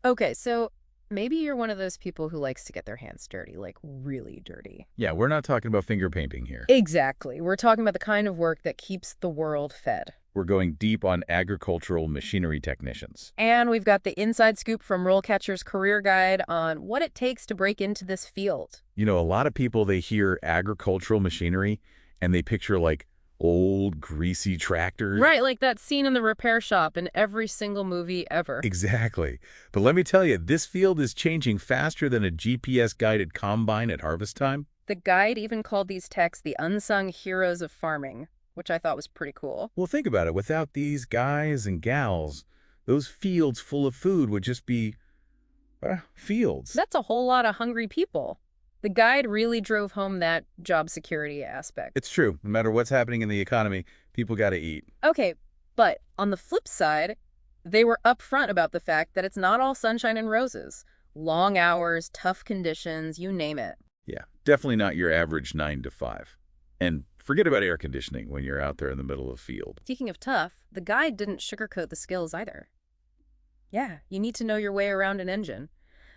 Okay, so maybe you're one of those people who likes to get their hands dirty, like really dirty. Yeah, we're not talking about finger painting here. Exactly. We're talking about the kind of work that keeps the world fed. We're going deep on agricultural machinery technicians. And we've got the inside scoop from RoleCatcher's career guide on what it takes to break into this field. You know, a lot of people, they hear agricultural machinery and they picture like old, greasy tractors. Right, like that scene in the repair shop in every single movie ever. Exactly. But let me tell you, this field is changing faster than a GPS-guided combine at harvest time. The guide even called these techs the unsung heroes of farming, which I thought was pretty cool. Well, think about it. Without these guys and gals, those fields full of food would just be fields. That's a whole lot of hungry people. The guide really drove home that job security aspect. It's true. No matter what's happening in the economy, people got to eat. Okay, but on the flip side, they were upfront about the fact that it's not all sunshine and roses. Long hours, tough conditions, you name it. Yeah, definitely not your average 9 to 5. And forget about air conditioning when you're out there in the middle of the field. Speaking of tough, the guide didn't sugarcoat the skills either. Yeah, you need to know your way around an engine.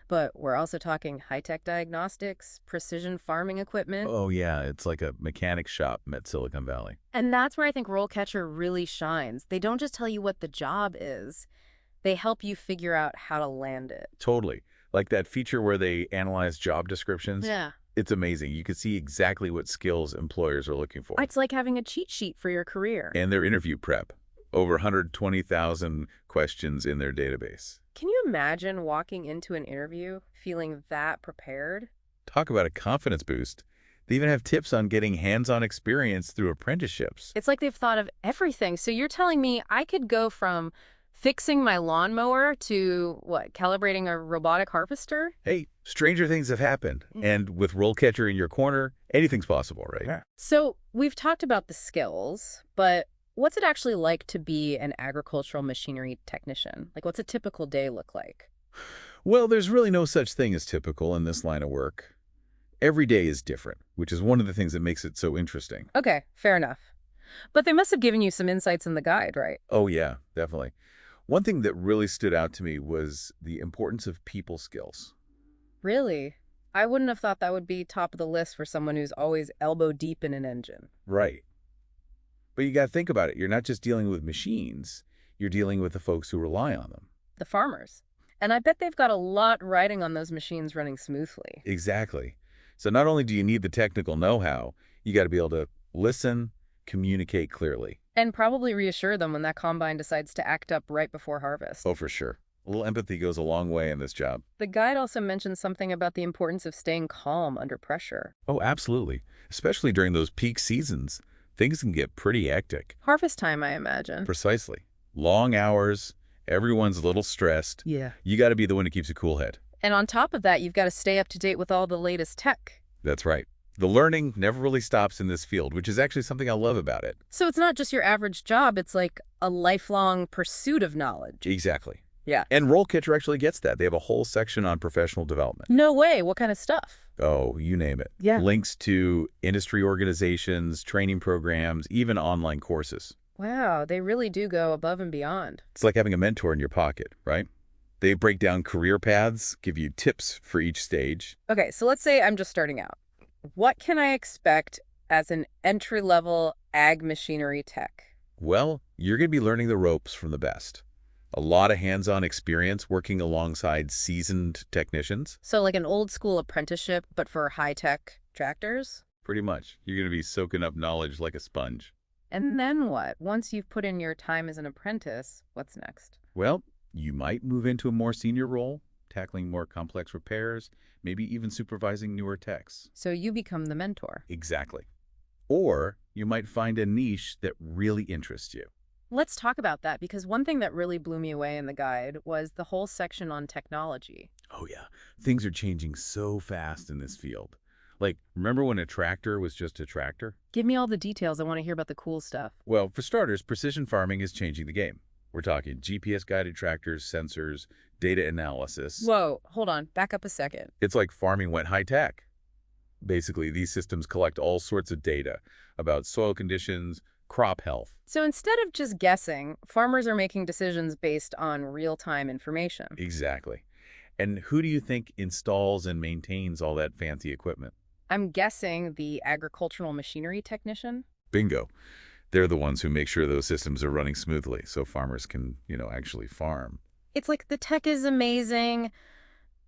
But we're also talking high-tech diagnostics, precision farming equipment. Oh, yeah, it's like a mechanic shop at Silicon Valley. And that's where I think RoleCatcher really shines. They don't just tell you what the job is. They help you figure out how to land it. Totally. Like that feature where they analyze job descriptions. Yeah. It's amazing. You can see exactly what skills employers are looking for. It's like having a cheat sheet for your career. And their interview prep. Over 120,000 questions in their database. Can you imagine walking into an interview feeling that prepared? Talk about a confidence boost. They even have tips on getting hands-on experience through apprenticeships. It's like they've thought of everything. So you're telling me I could go from fixing my lawnmower to, what, calibrating a robotic harvester? Hey, stranger things have happened. And with RoleCatcher in your corner, anything's possible, right? Yeah. So we've talked about the skills, but what's it actually like to be an agricultural machinery technician? Like, what's a typical day look like? Well, there's really no such thing as typical in this line of work. Every day is different, which is one of the things that makes it so interesting. Okay, fair enough. But they must have given you some insights in the guide, right? Oh, yeah, definitely. One thing that really stood out to me was the importance of people skills. Really? I wouldn't have thought that would be top of the list for someone who's always elbow deep in an engine. Right. But you got to think about it. You're not just dealing with machines. You're dealing with the folks who rely on them. The farmers. And I bet they've got a lot riding on those machines running smoothly. Exactly. So not only do you need the technical know-how, you got to be able to listen, communicate clearly. And probably reassure them when that combine decides to act up right before harvest. Oh, for sure. A little empathy goes a long way in this job. The guide also mentions something about the importance of staying calm under pressure. Oh, absolutely. Especially during those peak seasons. Things can get pretty hectic. Harvest time, I imagine. Precisely. Long hours, everyone's a little stressed. Yeah. You got to be the one who keeps a cool head. And on top of that, you've got to stay up to date with all the latest tech. That's right. The learning never really stops in this field, which is actually something I love about it. So it's not just your average job, it's like a lifelong pursuit of knowledge. Exactly. Yeah. And RoleCatcher actually gets that. They have a whole section on professional development. No way. What kind of stuff? Oh, you name it. Yeah. Links to industry organizations, training programs, even online courses. Wow, they really do go above and beyond. It's like having a mentor in your pocket, right? They break down career paths, give you tips for each stage. Okay, so let's say I'm just starting out. What can I expect as an entry-level ag machinery tech? Well, you're going to be learning the ropes from the best. A lot of hands-on experience working alongside seasoned technicians. So like an old school apprenticeship, but for high-tech tractors? Pretty much. You're going to be soaking up knowledge like a sponge. And then what? Once you've put in your time as an apprentice, what's next? Well, you might move into a more senior role, tackling more complex repairs, maybe even supervising newer techs. So you become the mentor. Exactly. Or you might find a niche that really interests you. Let's talk about that, because one thing that really blew me away in the guide was the whole section on technology. Oh yeah, things are changing so fast in this field. Like, remember when a tractor was just a tractor? Give me all the details. I want to hear about the cool stuff. Well, for starters, precision farming is changing the game. We're talking GPS-guided tractors, sensors, data analysis. Whoa, hold on. Back up a second. It's like farming went high-tech. Basically, these systems collect all sorts of data about soil conditions, crop health. So instead of just guessing, farmers are making decisions based on real-time information. Exactly. And who do you think installs and maintains all that fancy equipment? I'm guessing the agricultural machinery technician? Bingo. They're the ones who make sure those systems are running smoothly so farmers can, actually farm. It's like the tech is amazing,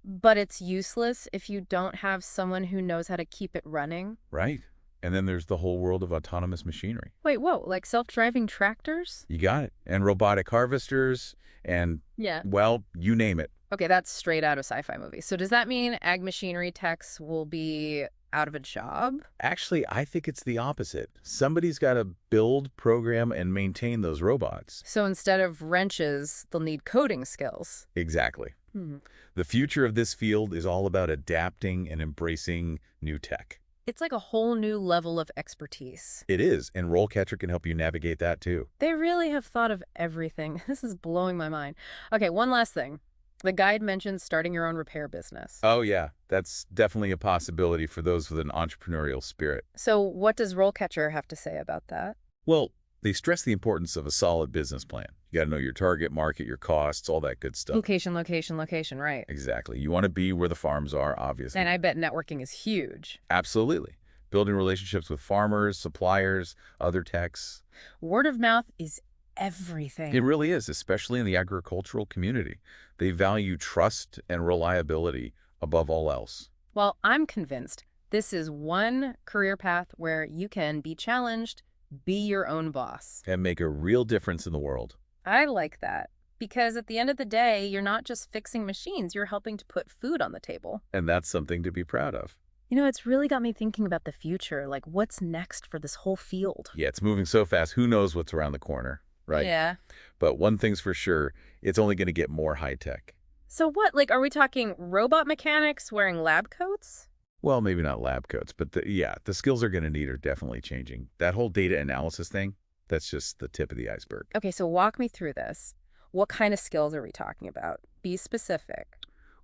but it's useless if you don't have someone who knows how to keep it running. Right. And then there's the whole world of autonomous machinery. Wait, whoa, like self-driving tractors? You got it. And robotic harvesters and, Yeah. well, you name it. Okay, that's straight out of sci-fi movie. So does that mean ag machinery techs will be out of a job? Actually, I think it's the opposite. Somebody's got to build, program, and maintain those robots. So instead of wrenches, they'll need coding skills. Exactly. Hmm. The future of this field is all about adapting and embracing new tech. It's like a whole new level of expertise. It is, and RoleCatcher can help you navigate that too. They really have thought of everything. This is blowing my mind. Okay, one last thing. The guide mentions starting your own repair business. Oh yeah, that's definitely a possibility for those with an entrepreneurial spirit. So what does RoleCatcher have to say about that? Well, they stress the importance of a solid business plan. You got to know your target market, your costs, all that good stuff. Location, location, location, right. Exactly. You want to be where the farms are, obviously. And I bet networking is huge. Absolutely. Building relationships with farmers, suppliers, other techs. Word of mouth is everything. It really is, especially in the agricultural community. They value trust and reliability above all else. Well, I'm convinced this is one career path where you can be challenged, be your own boss. And make a real difference in the world. I like that because at the end of the day, you're not just fixing machines, you're helping to put food on the table. And that's something to be proud of. You know, it's really got me thinking about the future, like what's next for this whole field. Yeah, it's moving so fast. Who knows what's around the corner, right? Yeah. But one thing's for sure, it's only going to get more high-tech. So what, like, are we talking robot mechanics wearing lab coats? Well, maybe not lab coats, but the skills they're going to need are definitely changing. That whole data analysis thing, that's just the tip of the iceberg. Okay, so walk me through this. What kind of skills are we talking about? Be specific.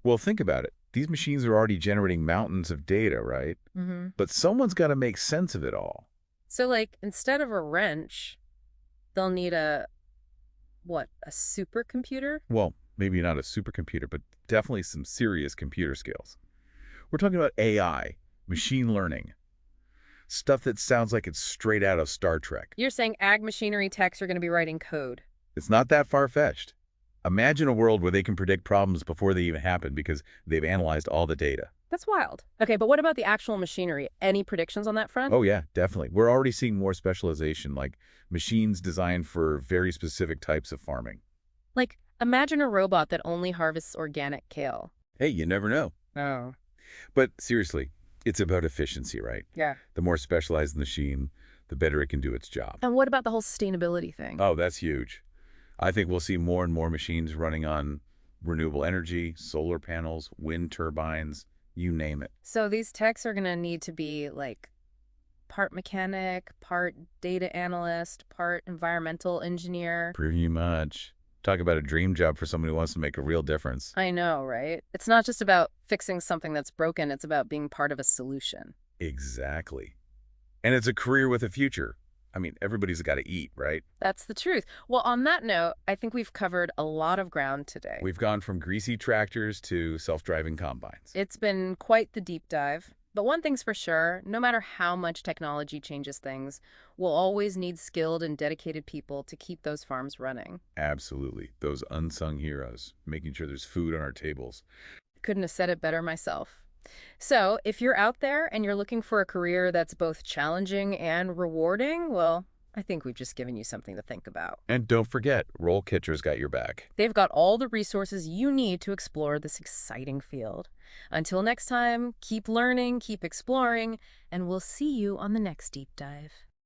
Well, think about it. These machines are already generating mountains of data, right? Mm-hmm. But someone's got to make sense of it all. So, like, instead of a wrench, they'll need a supercomputer? Well, maybe not a supercomputer, but definitely some serious computer skills. We're talking about AI, machine learning, stuff that sounds like it's straight out of Star Trek. You're saying ag machinery techs are going to be writing code. It's not that far-fetched. Imagine a world where they can predict problems before they even happen because they've analyzed all the data. That's wild. Okay, but what about the actual machinery? Any predictions on that front? Oh yeah, definitely. We're already seeing more specialization, like machines designed for very specific types of farming. Like, imagine a robot that only harvests organic kale. Hey, you never know. Oh. But seriously, it's about efficiency, right? Yeah. The more specialized the machine, the better it can do its job. And what about the whole sustainability thing? Oh, that's huge. I think we'll see more and more machines running on renewable energy, solar panels, wind turbines, you name it. So these techs are going to need to be like part mechanic, part data analyst, part environmental engineer. Pretty much. Talk about a dream job for someone who wants to make a real difference. I know, right? It's not just about fixing something that's broken, it's about being part of a solution. Exactly. And it's a career with a future. I mean, everybody's got to eat, right? That's the truth. Well, on that note, I think we've covered a lot of ground today. We've gone from greasy tractors to self-driving combines. It's been quite the deep dive. But one thing's for sure, no matter how much technology changes things, we'll always need skilled and dedicated people to keep those farms running. Absolutely. Those unsung heroes, making sure there's food on our tables. Couldn't have said it better myself. So, if you're out there and you're looking for a career that's both challenging and rewarding, well, I think we've just given you something to think about. And don't forget, RoleCatcher's got your back. They've got all the resources you need to explore this exciting field. Until next time, keep learning, keep exploring, and we'll see you on the next deep dive.